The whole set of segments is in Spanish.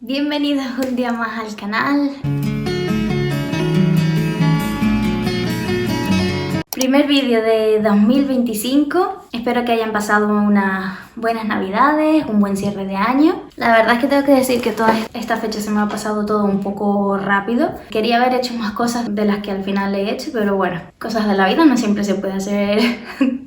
Bienvenidos un día más al canal. Primer vídeo de 2025. Espero que hayan pasado unas buenas navidades, un buen cierre de año. La verdad es que tengo que decir que toda esta fecha se me ha pasado todo un poco rápido. Quería haber hecho más cosas de las que al final he hecho, pero bueno, cosas de la vida, no siempre se puede hacer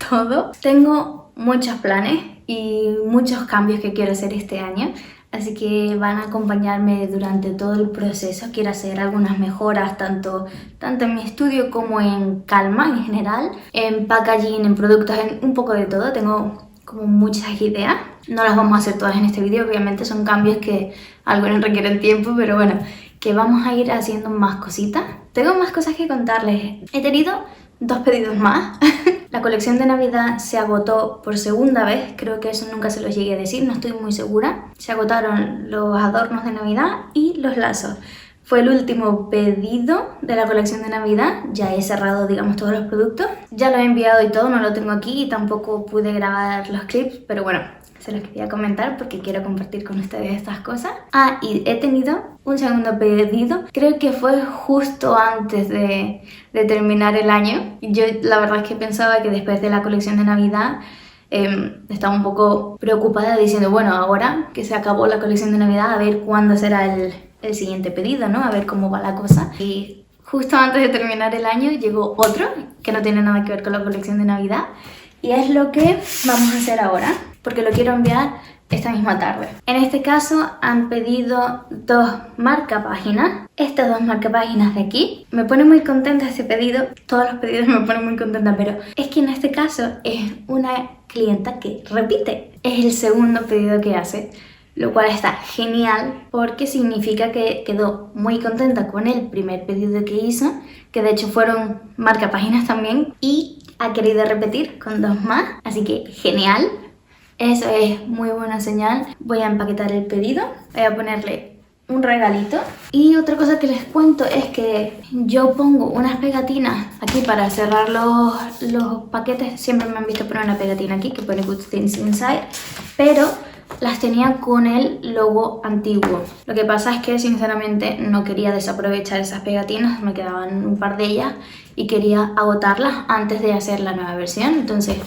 todo. Tengo muchos planes y muchos cambios que quiero hacer este año. Así que van a acompañarme durante todo el proceso. Quiero hacer algunas mejoras tanto en mi estudio como en Calma en general. En packaging, en productos, en un poco de todo. Tengo como muchas ideas. No las vamos a hacer todas en este vídeo, obviamente son cambios que algunos requieren tiempo, pero bueno, que vamos a ir haciendo más cositas. Tengo más cosas que contarles. He tenido 2 pedidos más. La colección de Navidad se agotó por segunda vez, creo que eso nunca se los llegué a decir, no estoy muy segura. Se agotaron los adornos de Navidad y los lazos. Fue el último pedido de la colección de Navidad, ya he cerrado digamos todos los productos. Ya lo he enviado y todo, no lo tengo aquí y tampoco pude grabar los clips, pero bueno, se los quería comentar porque quiero compartir con ustedes estas cosas. Ah, y he tenido un segundo pedido, creo que fue justo antes de terminar el año. Yo la verdad es que pensaba que después de la colección de Navidad estaba un poco preocupada diciendo, bueno, ahora que se acabó la colección de Navidad, a ver cuándo será el siguiente pedido, ¿no? A ver cómo va la cosa. Y justo antes de terminar el año llegó otro que no tiene nada que ver con la colección de Navidad y es lo que vamos a hacer ahora, porque lo quiero enviar esta misma tarde. En este caso han pedido 2 marcapáginas. Estas 2 marcapáginas de aquí. Me pone muy contenta este pedido. Todos los pedidos me ponen muy contenta, pero es que en este caso es una clienta que repite. Es el segundo pedido que hace, lo cual está genial porque significa que quedó muy contenta con el primer pedido que hizo, que de hecho fueron marcapáginas también, y ha querido repetir con 2 más, así que genial. Eso es muy buena señal. Voy a empaquetar el pedido, voy a ponerle un regalito. Y otra cosa que les cuento es que yo pongo unas pegatinas aquí para cerrar los paquetes. Siempre me han visto poner una pegatina aquí que pone Good Things Inside, pero las tenía con el logo antiguo. Lo que pasa es que sinceramente no quería desaprovechar esas pegatinas, me quedaban un par de ellas y quería agotarlas antes de hacer la nueva versión. Entonces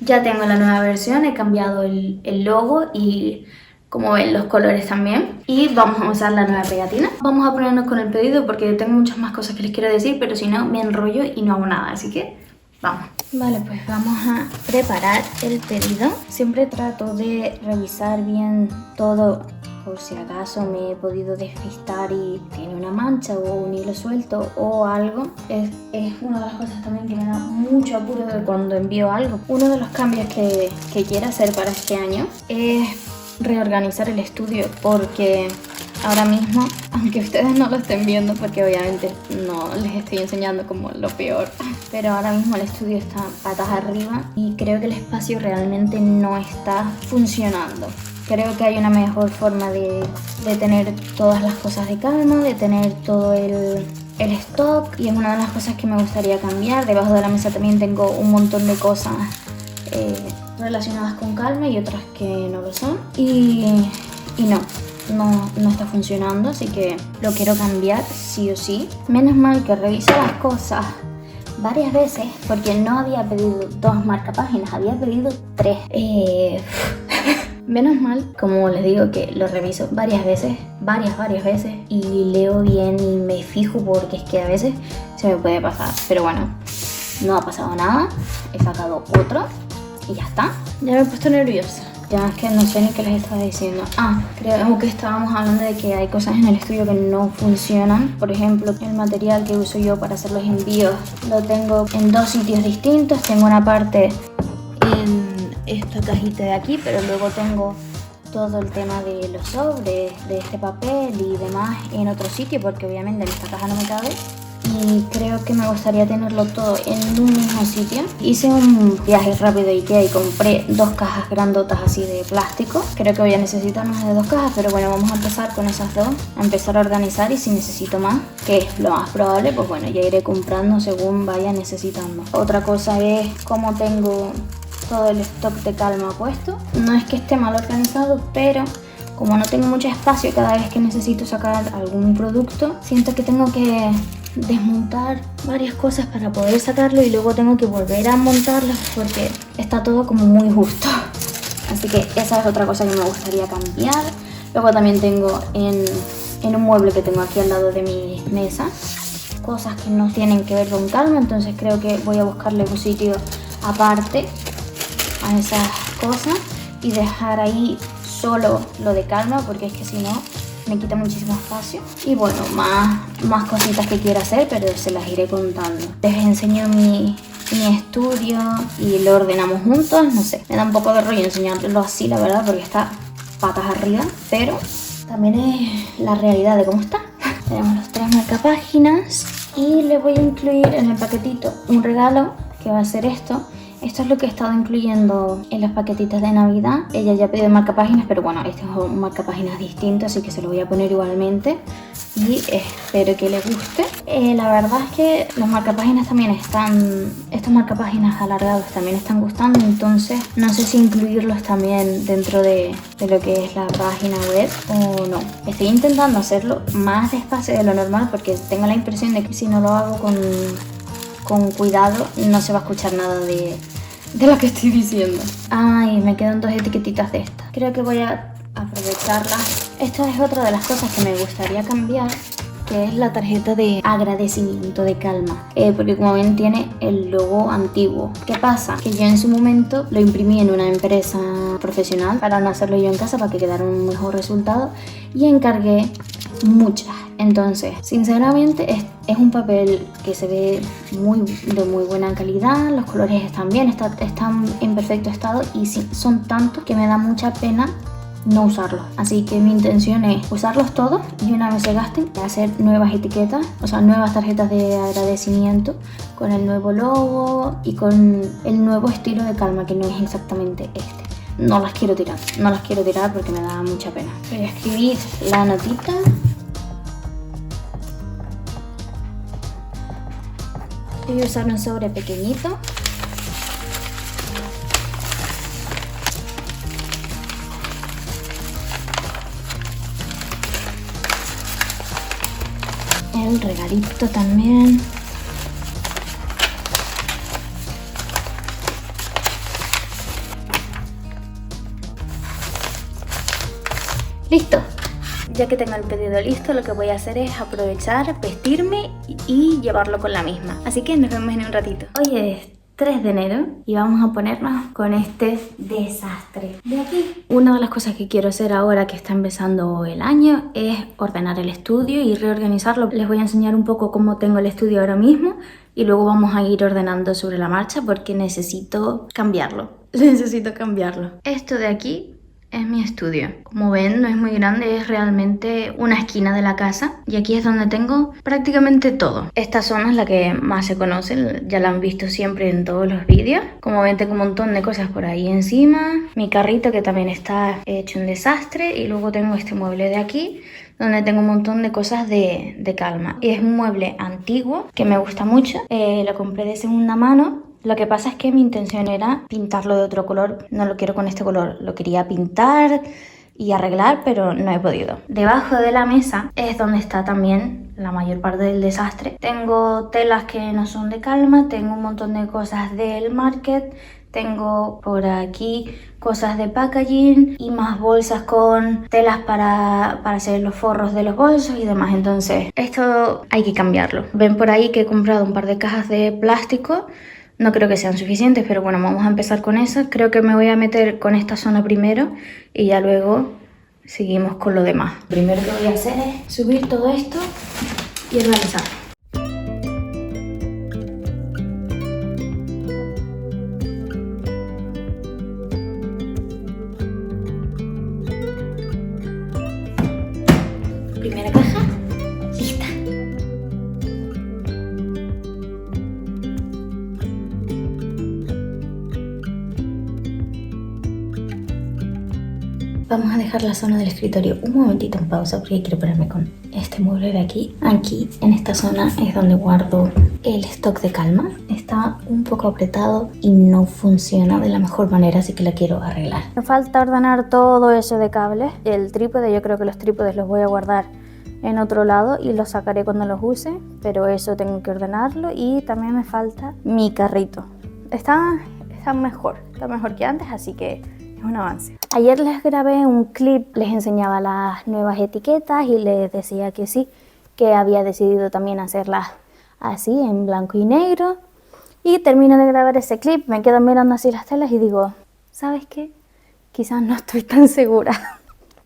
ya tengo la nueva versión, he cambiado el logo y como ven los colores también, y vamos a usar la nueva pegatina. Vamos a ponernos con el pedido porque tengo muchas más cosas que les quiero decir, pero si no me enrollo y no hago nada, así que vamos. Vale, pues vamos a preparar el pedido. Siempre trato de revisar bien todo por si acaso me he podido despistar y tiene una mancha o un hilo suelto o algo. Es una de las cosas también que me da mucho apuro de cuando envío algo. Uno de los cambios que quiero hacer para este año es reorganizar el estudio, porque ahora mismo, aunque ustedes no lo estén viendo porque obviamente no les estoy enseñando como lo peor, pero ahora mismo el estudio está patas arriba y creo que el espacio realmente no está funcionando. Creo que hay una mejor forma de tener todas las cosas de Calma, de tener todo el stock, y es una de las cosas que me gustaría cambiar. Debajo de la mesa también tengo un montón de cosas relacionadas con Calma y otras que no lo son, y no está funcionando, así que lo quiero cambiar sí o sí. Menos mal que reviso las cosas varias veces porque no había pedido 2 marcapáginas, había pedido 3. Menos mal, como les digo, que lo reviso varias veces y leo bien y me fijo porque es que a veces se me puede pasar, pero bueno, no ha pasado nada. He sacado otro y ya está. Ya me he puesto nerviosa. Ya es que no sé ni qué les estaba diciendo. Creo que estábamos hablando de que hay cosas en el estudio que no funcionan. Por ejemplo, el material que uso yo para hacer los envíos lo tengo en 2 sitios distintos. Tengo una parte en esta cajita de aquí, pero luego tengo todo el tema de los sobres, de este papel y demás en otro sitio, porque obviamente en esta caja no me cabe. Y creo que me gustaría tenerlo todo en un mismo sitio. Hice un viaje rápido a Ikea y compré 2 cajas grandotas así de plástico. Creo que voy a necesitar más de 2 cajas, pero bueno, vamos a empezar con esas 2, a empezar a organizar, y si necesito más, que es lo más probable, pues bueno, ya iré comprando según vaya necesitando. Otra cosa es cómo tengo todo el stock de Calma puesto. No es que esté mal organizado, pero como no tengo mucho espacio cada vez que necesito sacar algún producto, siento que tengo que desmontar varias cosas para poder sacarlo y luego tengo que volver a montarlas porque está todo como muy justo. Así que esa es otra cosa que me gustaría cambiar. Luego también tengo en un mueble que tengo aquí al lado de mi mesa cosas que no tienen que ver con calma, entonces creo que voy a buscarle un sitio aparte a esas cosas y dejar ahí solo lo de calma, porque es que si no me quita muchísimo espacio. Y bueno, más cositas que quiero hacer, pero se las iré contando. Les enseño mi estudio y lo ordenamos juntos. No sé, me da un poco de rollo enseñarlo así, la verdad, porque está patas arriba, pero también es la realidad de cómo está. Tenemos los 3 marcapáginas y le voy a incluir en el paquetito un regalo que va a ser esto. Esto es lo que he estado incluyendo en los paquetitos de Navidad. Ella ya pidió marcapáginas, pero bueno, este es un marcapáginas distinto, así que se lo voy a poner igualmente. Y espero que le guste. La verdad es que los marcapáginas también estos marcapáginas alargados también están gustando, entonces no sé si incluirlos también dentro de lo que es la página web o no. Estoy intentando hacerlo más despacio de lo normal porque tengo la impresión de que si no lo hago con cuidado no se va a escuchar nada de lo que estoy diciendo. Ay, me quedan 2 etiquetitas de estas. Creo que voy a aprovecharlas. Esta es otra de las cosas que me gustaría cambiar, que es la tarjeta de agradecimiento de calma, porque como ven tiene el logo antiguo. ¿Qué pasa? Que yo en su momento lo imprimí en una empresa profesional para no hacerlo yo en casa, para que quedara un mejor resultado, y encargué muchas. Entonces, sinceramente es un papel que se ve de muy buena calidad, los colores están bien, están en perfecto estado, y sí, son tantos que me da mucha pena no usarlos. Así que mi intención es usarlos todos y una vez se gasten, hacer nuevas etiquetas, o sea, nuevas tarjetas de agradecimiento con el nuevo logo y con el nuevo estilo de calma, que no es exactamente este. No las quiero tirar porque me da mucha pena. Voy a escribir la notita. Voy a usar un sobre pequeñito. El regalito también. Listo. Ya que tengo el pedido listo, lo que voy a hacer es aprovechar, vestirme y llevarlo con la misma. Así que nos vemos en un ratito. Hoy es 3 de enero y vamos a ponernos con este desastre de aquí. Una de las cosas que quiero hacer ahora que está empezando el año es ordenar el estudio y reorganizarlo. Les voy a enseñar un poco cómo tengo el estudio ahora mismo y luego vamos a ir ordenando sobre la marcha porque necesito cambiarlo. Esto de aquí es mi estudio. Como ven, no es muy grande, es realmente una esquina de la casa y aquí es donde tengo prácticamente todo. Esta zona es la que más se conoce, ya la han visto siempre en todos los vídeos. Como ven, tengo un montón de cosas por ahí encima, mi carrito que también está hecho un desastre, y luego tengo este mueble de aquí donde tengo un montón de cosas de calma. Y es un mueble antiguo que me gusta mucho, lo compré de segunda mano. Lo que pasa es que mi intención era pintarlo de otro color. No lo quiero con este color, lo quería pintar y arreglar, pero no he podido. Debajo de la mesa es donde está también la mayor parte del desastre. Tengo telas que no son de calma, tengo un montón de cosas del market, tengo por aquí cosas de packaging y más bolsas con telas para hacer los forros de los bolsos y demás. Entonces esto hay que cambiarlo. Ven por ahí que he comprado un par de cajas de plástico. No creo que sean suficientes, pero bueno, vamos a empezar con esas. Creo que me voy a meter con esta zona primero y ya luego seguimos con lo demás. Primero que voy a hacer es subir todo esto y organizar. Primera caja, lista. Vamos a dejar la zona del escritorio un momentito en pausa porque quiero ponerme con este mueble de aquí. Aquí, en esta zona, es donde guardo el stock de Calma. Está un poco apretado y no funciona de la mejor manera, así que la quiero arreglar. Me falta ordenar todo eso de cables. El trípode, yo creo que los trípodes los voy a guardar en otro lado y los sacaré cuando los use, pero eso tengo que ordenarlo. Y también me falta mi carrito. Está mejor que antes, así que es un avance. Ayer les grabé un clip, les enseñaba las nuevas etiquetas y les decía que sí, que había decidido también hacerlas así en blanco y negro. Y termino de grabar ese clip, me quedo mirando así las telas y digo, ¿sabes qué? Quizás no estoy tan segura.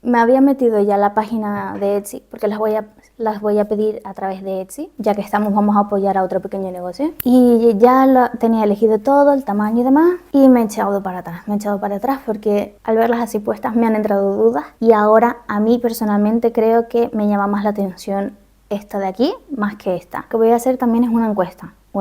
Me había metido ya la página de Etsy porque las voy a pedir a través de Etsy, ya que vamos a apoyar a otro pequeño negocio. Y ya tenía elegido todo, el tamaño y demás, y me he echado para atrás porque al verlas así puestas me han entrado dudas y ahora a mí personalmente creo que me llama más la atención esta de aquí más que esta. Lo que voy a hacer también es una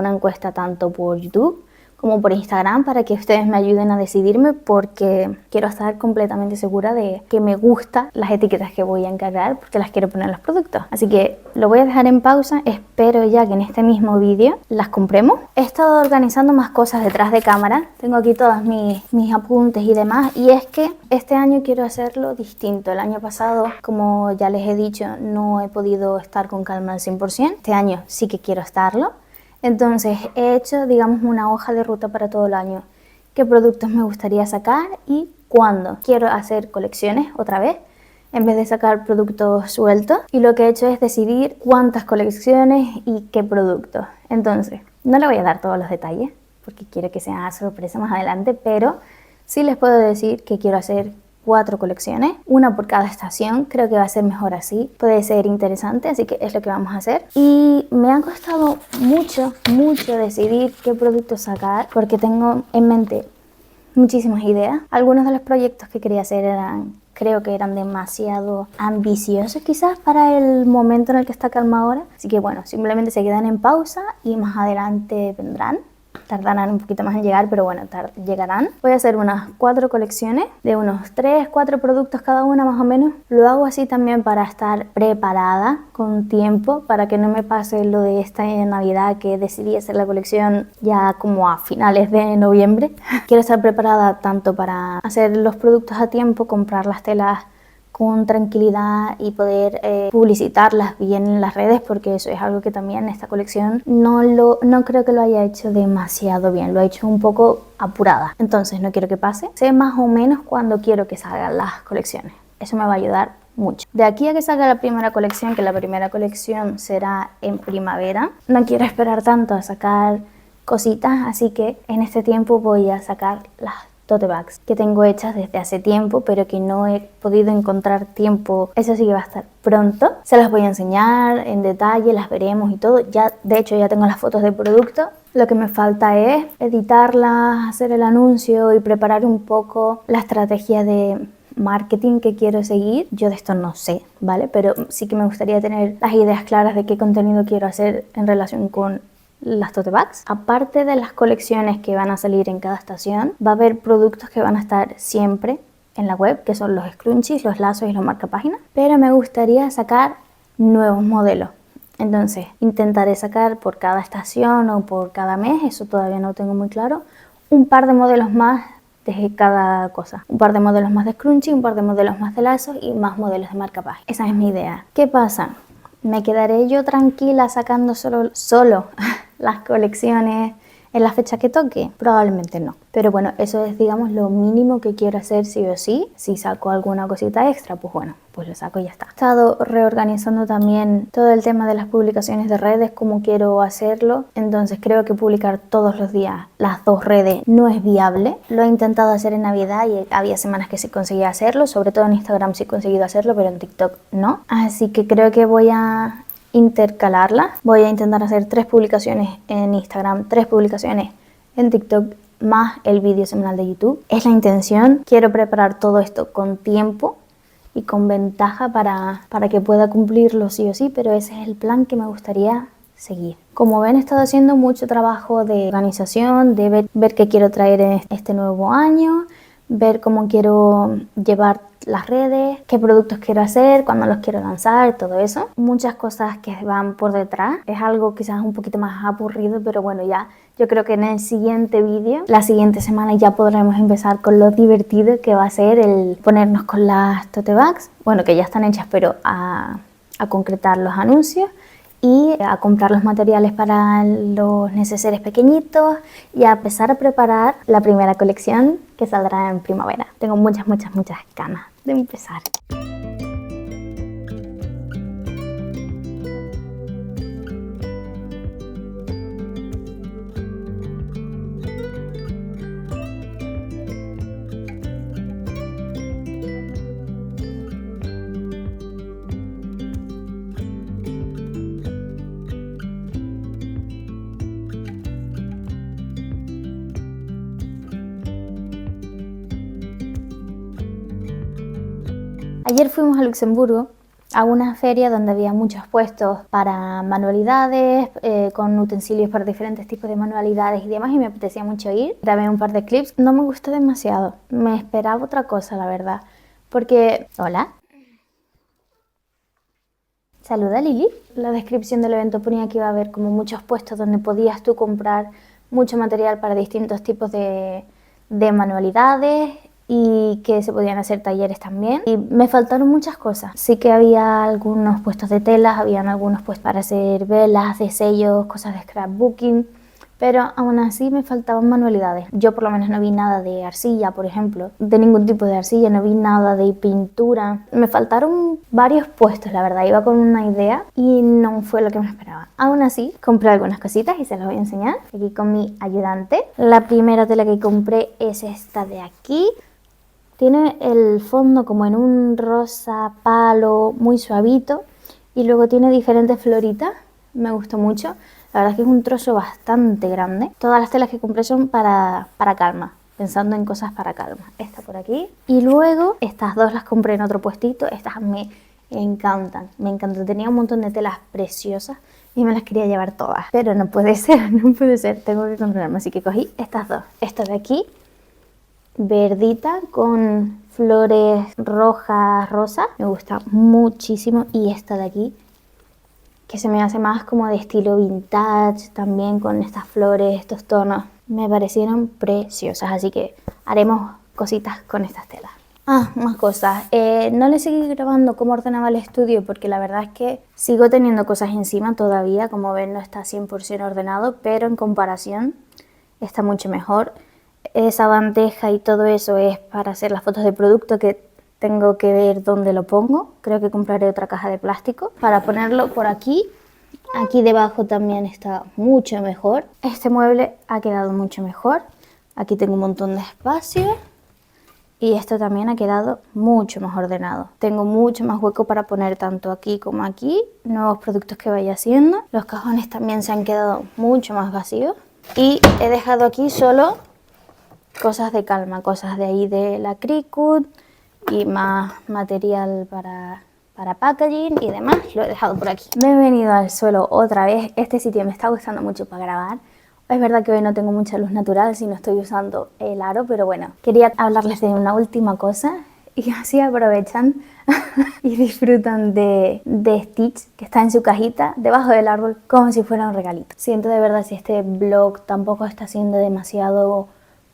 encuesta tanto por YouTube como por Instagram para que ustedes me ayuden a decidirme porque quiero estar completamente segura de que me gustan las etiquetas que voy a encargar porque las quiero poner en los productos. Así que lo voy a dejar en pausa, espero ya que en este mismo vídeo las compremos. He estado organizando más cosas detrás de cámara, tengo aquí todos mis apuntes y demás y es que este año quiero hacerlo distinto. El año pasado, como ya les he dicho, no he podido estar con Calma al 100%, este año sí que quiero estarlo. Entonces he hecho, digamos, una hoja de ruta para todo el año. ¿Qué productos me gustaría sacar y cuándo? Quiero hacer colecciones otra vez, en vez de sacar productos sueltos. Y lo que he hecho es decidir cuántas colecciones y qué productos. Entonces, no le voy a dar todos los detalles, porque quiero que sea sorpresa más adelante, pero sí les puedo decir que quiero hacer 4 colecciones, una por cada estación, creo que va a ser mejor así, puede ser interesante, así que es lo que vamos a hacer. Y me ha costado mucho decidir qué productos sacar, porque tengo en mente muchísimas ideas. Algunos de los proyectos que quería hacer creo que eran demasiado ambiciosos quizás para el momento en el que está Calma ahora, así que bueno, simplemente se quedan en pausa y más adelante vendrán. Tardarán un poquito más en llegar, pero bueno, llegarán. Voy a hacer unas 4 colecciones de unos 3-4 productos cada una más o menos. Lo hago así también para estar preparada con tiempo, para que no me pase lo de esta Navidad que decidí hacer la colección ya como a finales de noviembre. Quiero estar preparada tanto para hacer los productos a tiempo, comprar las telas con tranquilidad y poder publicitarlas bien en las redes, porque eso es algo que también en esta colección no creo que lo haya hecho demasiado bien, lo he hecho un poco apurada, entonces no quiero que pase. Sé más o menos cuándo quiero que salgan las colecciones, eso me va a ayudar mucho. De aquí a que salga la primera colección, que la primera colección será en primavera, no quiero esperar tanto a sacar cositas, así que en este tiempo voy a sacar las tote bags que tengo hechas desde hace tiempo, pero que no he podido encontrar tiempo. Eso sí que va a estar pronto. Se las voy a enseñar en detalle, las veremos y todo. Ya, de hecho, ya tengo las fotos del producto. Lo que me falta es editarlas, hacer el anuncio y preparar un poco la estrategia de marketing que quiero seguir. Yo de esto no sé, ¿vale? Pero sí que me gustaría tener las ideas claras de qué contenido quiero hacer en relación con las tote bags. Aparte de las colecciones que van a salir en cada estación, va a haber productos que van a estar siempre en la web, que son los scrunchies, los lazos y los marcapáginas, pero me gustaría sacar nuevos modelos. Entonces intentaré sacar por cada estación o por cada mes, eso todavía no tengo muy claro, un par de modelos más de cada cosa. Un par de modelos más de scrunchie, un par de modelos más de lazos y más modelos de marcapáginas. Esa es mi idea. ¿Qué pasa? ¿Me quedaré yo tranquila sacando solo las colecciones en la fecha que toque? Probablemente no. Pero bueno, eso es, digamos, lo mínimo que quiero hacer sí o sí. Si saco alguna cosita extra, pues bueno, pues lo saco y ya está. He estado reorganizando también todo el tema de las publicaciones de redes, cómo quiero hacerlo. Entonces creo que publicar todos los días las 2 redes no es viable. Lo he intentado hacer en Navidad y había semanas que sí conseguía hacerlo. Sobre todo en Instagram sí he conseguido hacerlo, pero en TikTok no. Así que creo que voy a intercalarlas. Voy a intentar hacer 3 publicaciones en Instagram, 3 publicaciones en TikTok, más el vídeo semanal de YouTube. Es la intención. Quiero preparar todo esto con tiempo y con ventaja para que pueda cumplirlo sí o sí, pero ese es el plan que me gustaría seguir. Como ven, he estado haciendo mucho trabajo de organización, de ver qué quiero traer en este nuevo año, ver cómo quiero llevar las redes, qué productos quiero hacer, cuándo los quiero lanzar, todo eso. Muchas cosas que van por detrás. Es algo quizás un poquito más aburrido, pero bueno, ya yo creo que en el siguiente vídeo, la siguiente semana, ya podremos empezar con lo divertido que va a ser el ponernos con las tote bags. Bueno, que ya están hechas, pero a concretar los anuncios y a comprar los materiales para los neceseres pequeñitos y a empezar a preparar la primera colección que saldrá en primavera. Tengo muchas ganas de empezar. Ayer fuimos a Luxemburgo a una feria donde había muchos puestos para manualidades, con utensilios para diferentes tipos de manualidades y demás, y me apetecía mucho ir. Grabé un par de clips. No me gustó demasiado, me esperaba otra cosa, la verdad, porque... Hola. Saluda, Lili. La descripción del evento ponía que iba a haber como muchos puestos donde podías tú comprar mucho material para distintos tipos de manualidades y que se podían hacer talleres también. Y me faltaron muchas cosas. Sí que había algunos puestos de telas, habían algunos puestos para hacer velas, de sellos, cosas de scrapbooking, pero aún así me faltaban manualidades. Yo por lo menos no vi nada de arcilla, por ejemplo, de ningún tipo de arcilla, no vi nada de pintura. Me faltaron varios puestos, la verdad, iba con una idea y no fue lo que me esperaba. Aún así, compré algunas cositas y se las voy a enseñar aquí con mi ayudante. La primera tela que compré es esta de aquí. Tiene el fondo como en un rosa palo muy suavito y luego tiene diferentes floritas, me gustó mucho. La verdad es que es un trozo bastante grande. Todas las telas que compré son para calma, pensando en cosas para calma. Esta por aquí. Y luego estas dos las compré en otro puestito. Estas me encantan, me encantan. Tenía un montón de telas preciosas y me las quería llevar todas. Pero no puede ser, no puede ser. Tengo que controlarme, así que cogí estas dos. Esta de aquí, verdita con flores rojas, rosas. Me gusta muchísimo. Y esta de aquí, que se me hace más como de estilo vintage, también con estas flores, estos tonos. Me parecieron preciosas, así que haremos cositas con estas telas. Más cosas. No le seguí grabando cómo ordenaba el estudio porque la verdad es que sigo teniendo cosas encima todavía. Como ven, no está 100% ordenado, pero en comparación está mucho mejor. Esa bandeja y todo eso es para hacer las fotos de producto, que tengo que ver dónde lo pongo. Creo que compraré otra caja de plástico para ponerlo por aquí. Aquí debajo también está mucho mejor. Este mueble ha quedado mucho mejor. Aquí tengo un montón de espacio. Y esto también ha quedado mucho más ordenado. Tengo mucho más hueco para poner tanto aquí como aquí nuevos productos que vaya haciendo. Los cajones también se han quedado mucho más vacíos. Y he dejado aquí solo cosas de calma, cosas de ahí de la Cricut y más material para packaging y demás. Lo he dejado por aquí. Me he venido al suelo otra vez. Este sitio me está gustando mucho para grabar. Es verdad que hoy no tengo mucha luz natural, si no estoy usando el aro, pero bueno, quería hablarles de una última cosa y así aprovechan y disfrutan de Stitch, que está en su cajita debajo del árbol como si fuera un regalito. Siento de verdad si este vlog tampoco está siendo demasiado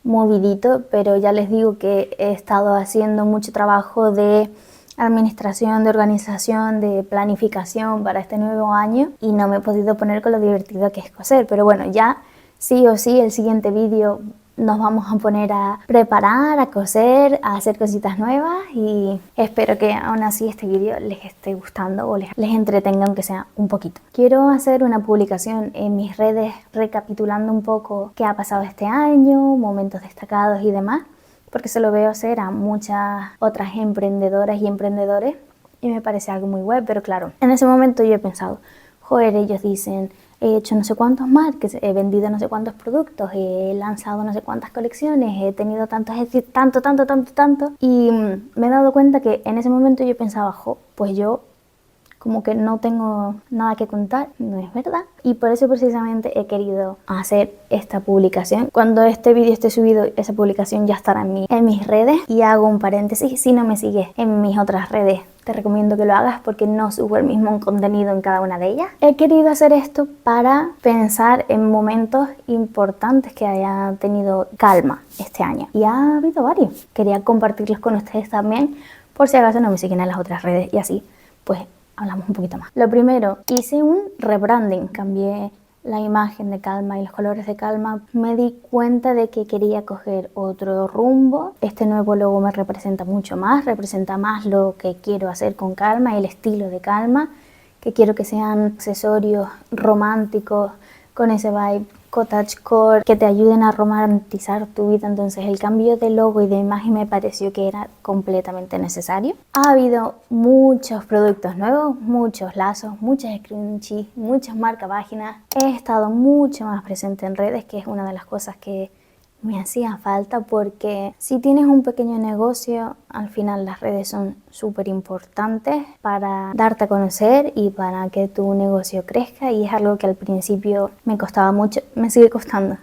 movidito, pero ya les digo que he estado haciendo mucho trabajo de administración, de organización, de planificación para este nuevo año y no me he podido poner con lo divertido que es coser, pero bueno, ya sí o sí el siguiente vídeo nos vamos a poner a preparar, a coser, a hacer cositas nuevas y espero que aún así este vídeo les esté gustando o les entretenga aunque sea un poquito. Quiero hacer una publicación en mis redes recapitulando un poco qué ha pasado este año, momentos destacados y demás, porque se lo veo hacer a muchas otras emprendedoras y emprendedores y me parece algo muy guay, pero claro, en ese momento yo he pensado, joder, ellos dicen, he hecho no sé cuántos markets, he vendido no sé cuántos productos, he lanzado no sé cuántas colecciones, he tenido tanto, y me he dado cuenta que en ese momento yo pensaba, jo, pues yo como que no tengo nada que contar, no es verdad. Y por eso precisamente he querido hacer esta publicación. Cuando este vídeo esté subido, esa publicación ya estará en mis redes. Y hago un paréntesis, si no me sigues en mis otras redes, te recomiendo que lo hagas porque no subo el mismo contenido en cada una de ellas. He querido hacer esto para pensar en momentos importantes que haya tenido Calma este año. Y ha habido varios. Quería compartirlos con ustedes también, por si acaso no me siguen en las otras redes y así, pues hablamos un poquito más. Lo primero, hice un rebranding, cambié la imagen de Calma y los colores de Calma. Me di cuenta de que quería coger otro rumbo. Este nuevo logo me representa mucho más, representa más lo que quiero hacer con Calma y el estilo de Calma, que quiero que sean accesorios románticos con ese vibe cottagecore que te ayuden a romantizar tu vida. Entonces el cambio de logo y de imagen me pareció que era completamente necesario. Ha habido muchos productos nuevos, muchos lazos, muchas scrunchies, muchas marcapáginas. He estado mucho más presente en redes, que es una de las cosas que me hacía falta, porque si tienes un pequeño negocio, al final las redes son súper importantes para darte a conocer y para que tu negocio crezca, y es algo que al principio me costaba mucho, me sigue costando,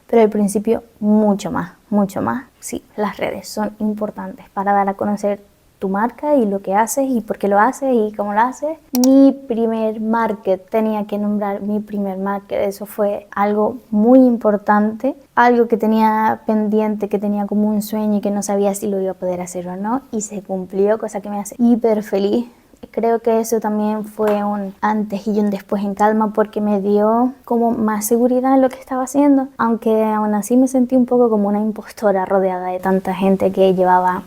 pero al principio mucho más, sí, las redes son importantes para dar a conocer tu marca y lo que haces y por qué lo haces y cómo lo haces. Mi primer market, tenía que nombrar mi primer market, eso fue algo muy importante, algo que tenía pendiente, que tenía como un sueño y que no sabía si lo iba a poder hacer o no, y se cumplió, cosa que me hace hiper feliz. Creo que eso también fue un antes y un después en Calma, porque me dio como más seguridad en lo que estaba haciendo, aunque aún así me sentí un poco como una impostora rodeada de tanta gente que llevaba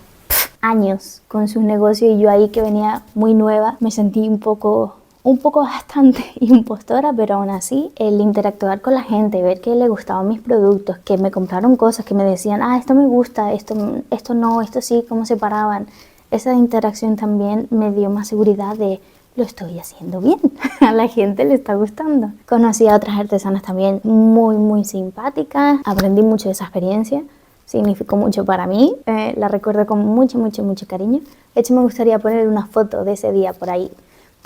años con sus negocios, y yo ahí que venía muy nueva me sentí un poco bastante impostora, pero aún así el interactuar con la gente, ver que le gustaban mis productos, que me compraron cosas, que me decían, esto me gusta, esto no, esto sí, cómo se paraban, esa interacción también me dio más seguridad de lo estoy haciendo bien, a la gente le está gustando. Conocí a otras artesanas también muy simpáticas, aprendí mucho de esa experiencia. Significó mucho para mí, la recuerdo con mucho cariño. De hecho, me gustaría poner una foto de ese día por ahí,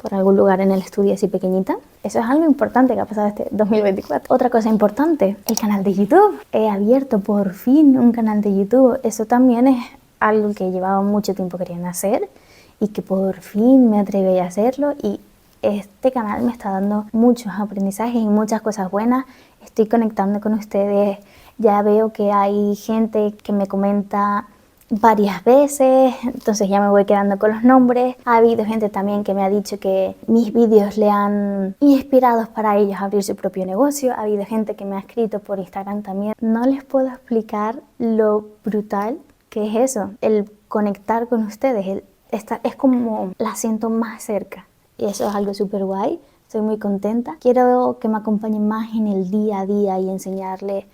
por algún lugar en el estudio así pequeñita. Eso es algo importante que ha pasado este 2024. Otra cosa importante, el canal de YouTube. He abierto por fin un canal de YouTube. Eso también es algo que llevaba mucho tiempo queriendo hacer y que por fin me atreví a hacerlo, y este canal me está dando muchos aprendizajes y muchas cosas buenas. Estoy conectando con ustedes. Ya veo que hay gente que me comenta varias veces, entonces ya me voy quedando con los nombres. Ha habido gente también que me ha dicho que mis vídeos le han inspirado para ellos a abrir su propio negocio. Ha habido gente que me ha escrito por Instagram también. No les puedo explicar lo brutal que es eso, el conectar con ustedes. Es como la siento más cerca, y eso es algo súper guay. Estoy muy contenta. Quiero que me acompañen más en el día a día y enseñarles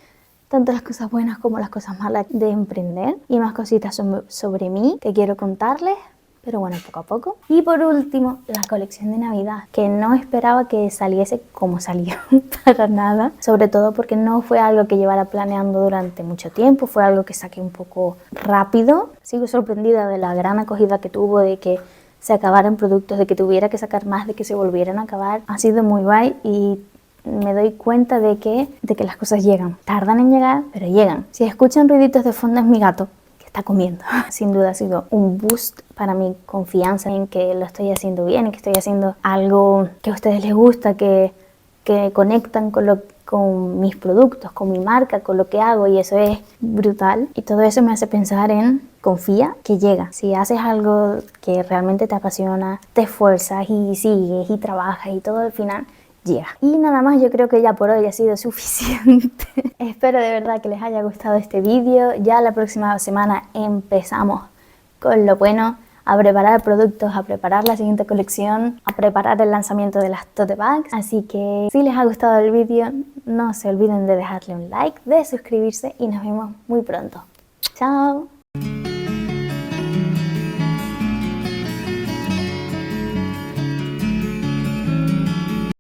tanto las cosas buenas como las cosas malas de emprender, y más cositas sobre mí que quiero contarles, pero bueno, poco a poco. Y por último, la colección de Navidad, que no esperaba que saliese como salió, para nada, sobre todo porque no fue algo que llevara planeando durante mucho tiempo, fue algo que saqué un poco rápido. Sigo sorprendida de la gran acogida que tuvo, de que se acabaran productos, de que tuviera que sacar más, de que se volvieran a acabar. Ha sido muy guay, y me doy cuenta de que las cosas llegan. Tardan en llegar, pero llegan. Si escuchan ruiditos de fondo, es mi gato que está comiendo. Sin duda ha sido un boost para mi confianza en que lo estoy haciendo bien, en que estoy haciendo algo que a ustedes les gusta, que conectan con mis productos, con mi marca, con lo que hago, y eso es brutal. Y todo eso me hace pensar en confía, que llega. Si haces algo que realmente te apasiona, te esfuerzas y sigues y trabajas y todo, al final llega. Y nada más, yo creo que ya por hoy ha sido suficiente. Espero de verdad que les haya gustado este vídeo. Ya la próxima semana empezamos con lo bueno, a preparar productos, a preparar la siguiente colección, a preparar el lanzamiento de las tote bags. Así que si les ha gustado el vídeo, no se olviden de dejarle un like, de suscribirse, y nos vemos muy pronto. ¡Chao!